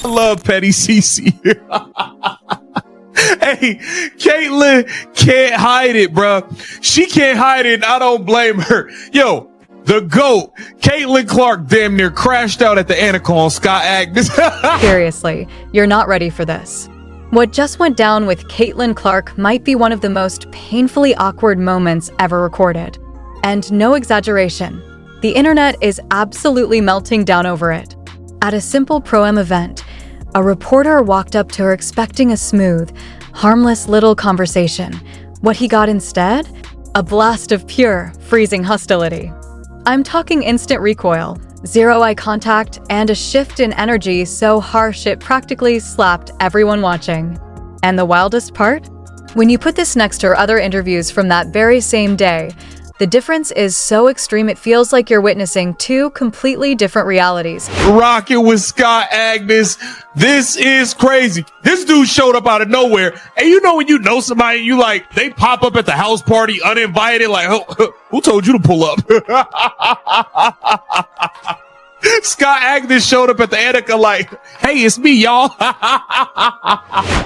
I love Petty CC. Hey, Caitlyn can't hide it, bro. She can't hide it, and I don't blame her. Yo, the GOAT, Caitlyn Clark, damn near crashed out at the Anaconda on Scott Agnes. Seriously, you're not ready for this. What just went down with Caitlyn Clark might be one of the most painfully awkward moments ever recorded. And no exaggeration, the internet is absolutely melting down over it. At a simple Pro-Am event, a reporter walked up to her expecting a smooth, harmless little conversation. What he got instead? A blast of pure, freezing hostility. I'm talking instant recoil, zero eye contact, and a shift in energy so harsh it practically slapped everyone watching. And the wildest part? When you put this next to her other interviews from that very same day, the difference is so extreme it feels like you're witnessing two completely different realities. Rocking with Scott Agnes. This is crazy. This dude showed up out of nowhere. And you know when you know somebody, you like, they pop up at the house party uninvited, like, who told you to pull up? Scott Agnes showed up at the Annika like, hey, it's me, y'all.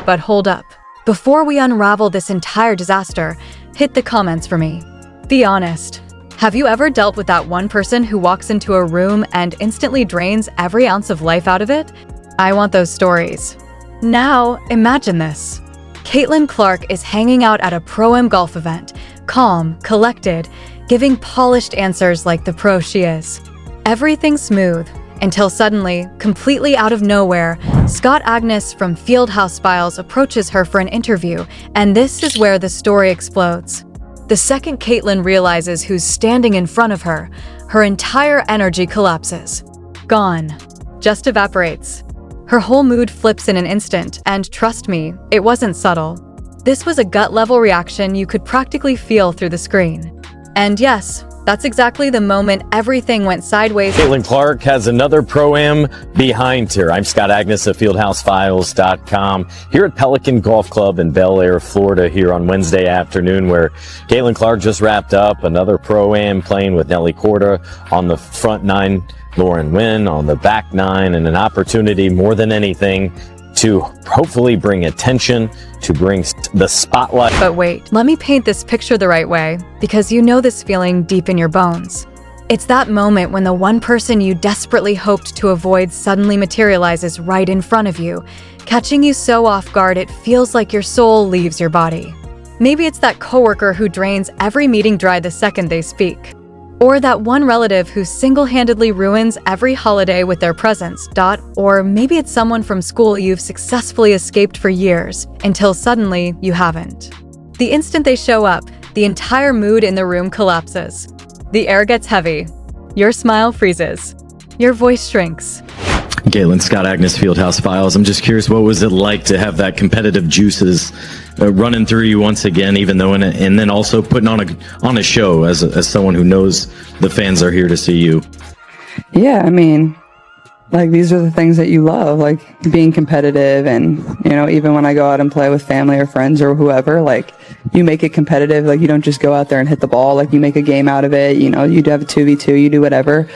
But hold up. Before we unravel this entire disaster, hit the comments for me. Be honest. Have you ever dealt with that one person who walks into a room and instantly drains every ounce of life out of it? I want those stories. Now, imagine this. Caitlyn Clark is hanging out at a Pro-Am golf event, calm, collected, giving polished answers like the pro she is. Everything smooth, until suddenly, completely out of nowhere, Scott Agnes from Fieldhouse Files approaches her for an interview, and this is where the story explodes. The second Caitlyn realizes who's standing in front of her, her entire energy collapses. Gone. Just evaporates. Her whole mood flips in an instant, and trust me, it wasn't subtle. This was a gut-level reaction you could practically feel through the screen. And yes, that's exactly the moment everything went sideways. Caitlyn Clark has another Pro-Am behind her. I'm Scott Agnes of FieldhouseFiles.com here at Pelican Golf Club in Bel Air, Florida here on Wednesday afternoon where Caitlyn Clark just wrapped up another Pro-Am playing with Nelly Korda on the front nine, Lauren Wynn on the back nine, and an opportunity more than anything to hopefully bring attention, to bring the spotlight. But wait, let me paint this picture the right way, because you know this feeling deep in your bones. It's that moment when the one person you desperately hoped to avoid suddenly materializes right in front of you, catching you so off guard it feels like your soul leaves your body. Maybe it's that coworker who drains every meeting dry the second they speak. Or that one relative who single-handedly ruins every holiday with their presence. Or maybe it's someone from school you've successfully escaped for years, until suddenly you haven't. The instant they show up, the entire mood in the room collapses. The air gets heavy. Your smile freezes. Your voice shrinks. Caitlyn, Scott Agnes, Fieldhouse Files. I'm just curious, what was it like to have that competitive juices running through you once again, even though, and then also putting on a show as someone who knows the fans are here to see you? Yeah, I mean, like, these are the things that you love, like being competitive, and, you know, even when I go out and play with family or friends or whoever, like, you make it competitive. Like, you don't just go out there and hit the ball. Like, you make a game out of it. You know, you do have a 2v2, you do whatever.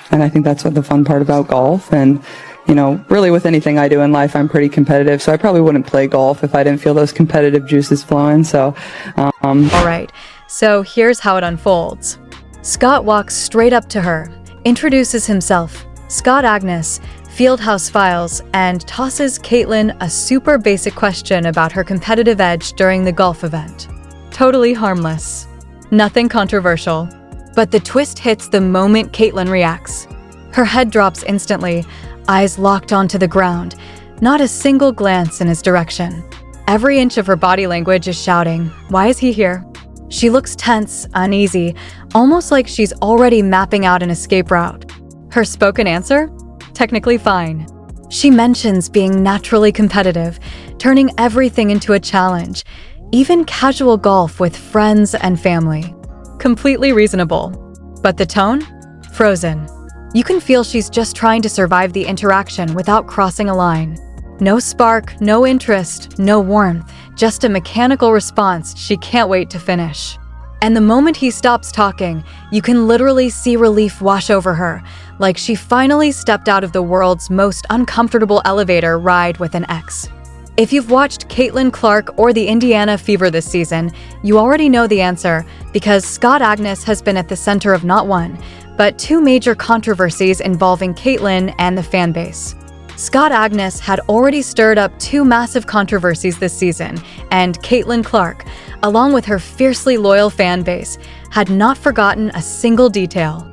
And I think that's what the fun part about golf. And, you know, really with anything I do in life, I'm pretty competitive. So I probably wouldn't play golf if I didn't feel those competitive juices flowing. So, All right, so here's how it unfolds. Scott walks straight up to her, introduces himself, Scott Agnes, Fieldhouse Files, and tosses Caitlyn a super basic question about her competitive edge during the golf event. Totally harmless. Nothing controversial. But the twist hits the moment Caitlyn reacts. Her head drops instantly, eyes locked onto the ground, not a single glance in his direction. Every inch of her body language is shouting, "Why is he here?" She looks tense, uneasy, almost like she's already mapping out an escape route. Her spoken answer? Technically fine. She mentions being naturally competitive, turning everything into a challenge, even casual golf with friends and family. Completely reasonable. But the tone? Frozen. You can feel she's just trying to survive the interaction without crossing a line. No spark, no interest, no warmth, just a mechanical response she can't wait to finish. And the moment he stops talking, you can literally see relief wash over her, like she finally stepped out of the world's most uncomfortable elevator ride with an ex. If you've watched Caitlin Clark or the Indiana Fever this season, you already know the answer because Scott Agness has been at the center of not one, but two major controversies involving Caitlin and the fan base. Scott Agness had already stirred up two massive controversies this season, and Caitlin Clark, along with her fiercely loyal fan base, had not forgotten a single detail.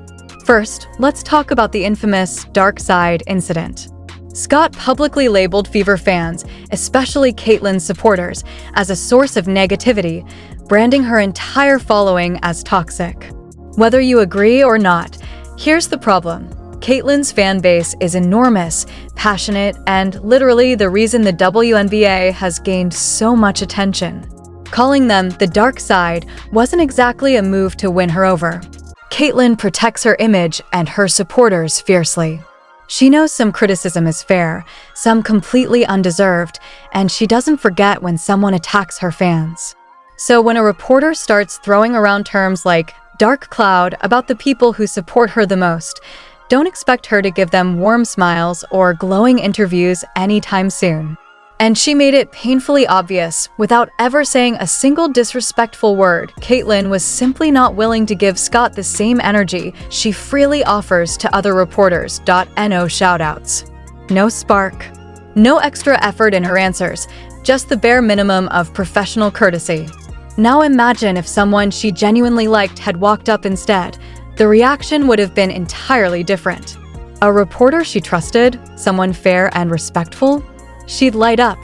First, let's talk about the infamous Dark Side incident. Scott publicly labeled Fever fans, especially Caitlin's supporters, as a source of negativity, branding her entire following as toxic. Whether you agree or not, here's the problem. Caitlin's fan base is enormous, passionate, and literally the reason the WNBA has gained so much attention. Calling them the dark side wasn't exactly a move to win her over. Caitlin protects her image and her supporters fiercely. She knows some criticism is fair, some completely undeserved, and she doesn't forget when someone attacks her fans. So when a reporter starts throwing around terms like dark cloud about the people who support her the most, don't expect her to give them warm smiles or glowing interviews anytime soon. And she made it painfully obvious, without ever saying a single disrespectful word, Caitlin was simply not willing to give Scott the same energy she freely offers to other reporters. No shoutouts. No spark. No extra effort in her answers, just the bare minimum of professional courtesy. Now imagine if someone she genuinely liked had walked up instead. The reaction would have been entirely different. A reporter she trusted, someone fair and respectful, she'd light up.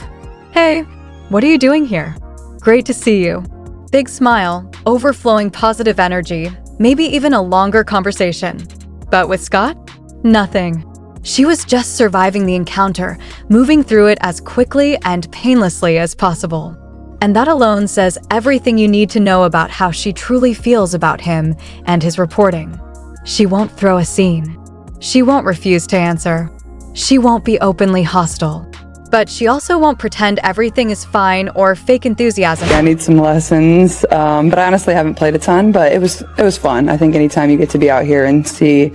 Hey, what are you doing here? Great to see you. Big smile, overflowing positive energy, maybe even a longer conversation. But with Scott? Nothing. She was just surviving the encounter, moving through it as quickly and painlessly as possible. And that alone says everything you need to know about how she truly feels about him and his reporting. She won't throw a scene. She won't refuse to answer. She won't be openly hostile. But she also won't pretend everything is fine or fake enthusiasm. I need some lessons, but I honestly haven't played a ton, but it was fun. I think anytime you get to be out here and see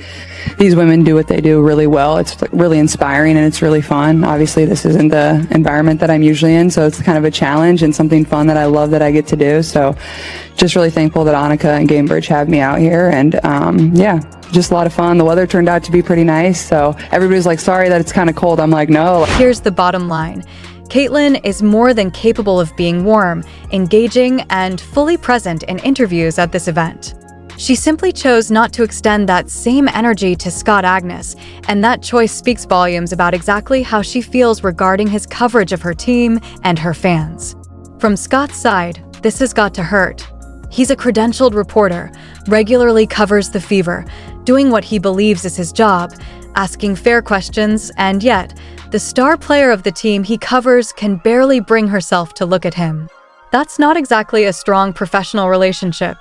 these women do what they do really well, it's really inspiring and it's really fun. Obviously, this isn't the environment that I'm usually in, so it's kind of a challenge and something fun that I love that I get to do. So just really thankful that Annika and Gamebridge have me out here, and yeah, just a lot of fun. The weather turned out to be pretty nice, so everybody's like, sorry that it's kind of cold. I'm like, no. Here's the bottom line. Caitlin is more than capable of being warm, engaging, and fully present in interviews at this event. She simply chose not to extend that same energy to Scott Agness, and that choice speaks volumes about exactly how she feels regarding his coverage of her team and her fans. From Scott's side, this has got to hurt. He's a credentialed reporter, regularly covers the Fever, doing what he believes is his job, asking fair questions, and yet, the star player of the team he covers can barely bring herself to look at him. That's not exactly a strong professional relationship.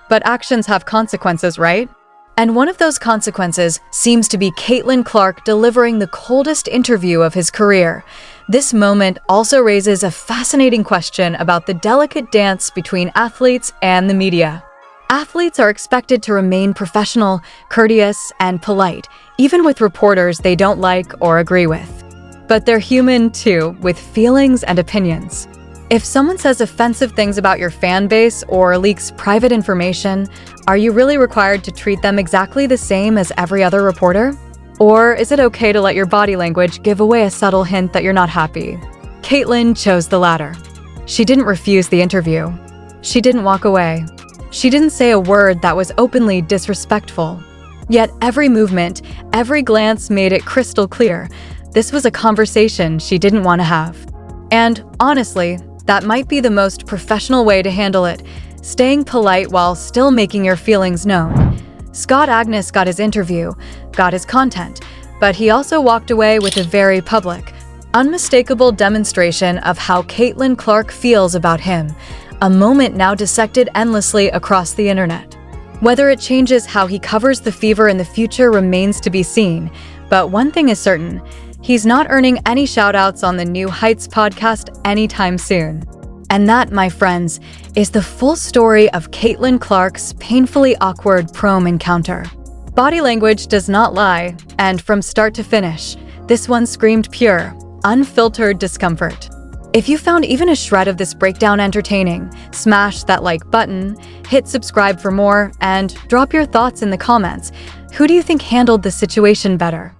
But actions have consequences, right? And one of those consequences seems to be Caitlin Clark delivering the coldest interview of his career. This moment also raises a fascinating question about the delicate dance between athletes and the media. Athletes are expected to remain professional, courteous, and polite, even with reporters they don't like or agree with. But they're human too, with feelings and opinions. If someone says offensive things about your fan base or leaks private information, are you really required to treat them exactly the same as every other reporter? Or is it okay to let your body language give away a subtle hint that you're not happy? Caitlin chose the latter. She didn't refuse the interview. She didn't walk away. She didn't say a word that was openly disrespectful. Yet every movement, every glance made it crystal clear. This was a conversation she didn't want to have. And honestly, that might be the most professional way to handle it, staying polite while still making your feelings known. Scott Agness got his interview, got his content, but he also walked away with a very public, unmistakable demonstration of how Caitlin Clark feels about him, a moment now dissected endlessly across the internet. Whether it changes how he covers the Fever in the future remains to be seen, but one thing is certain, he's not earning any shoutouts on the New Heights podcast anytime soon. And that, my friends, is the full story of Caitlin Clark's painfully awkward prom encounter. Body language does not lie, and from start to finish, this one screamed pure, unfiltered discomfort. If you found even a shred of this breakdown entertaining, smash that like button, hit subscribe for more, and drop your thoughts in the comments. Who do you think handled the situation better?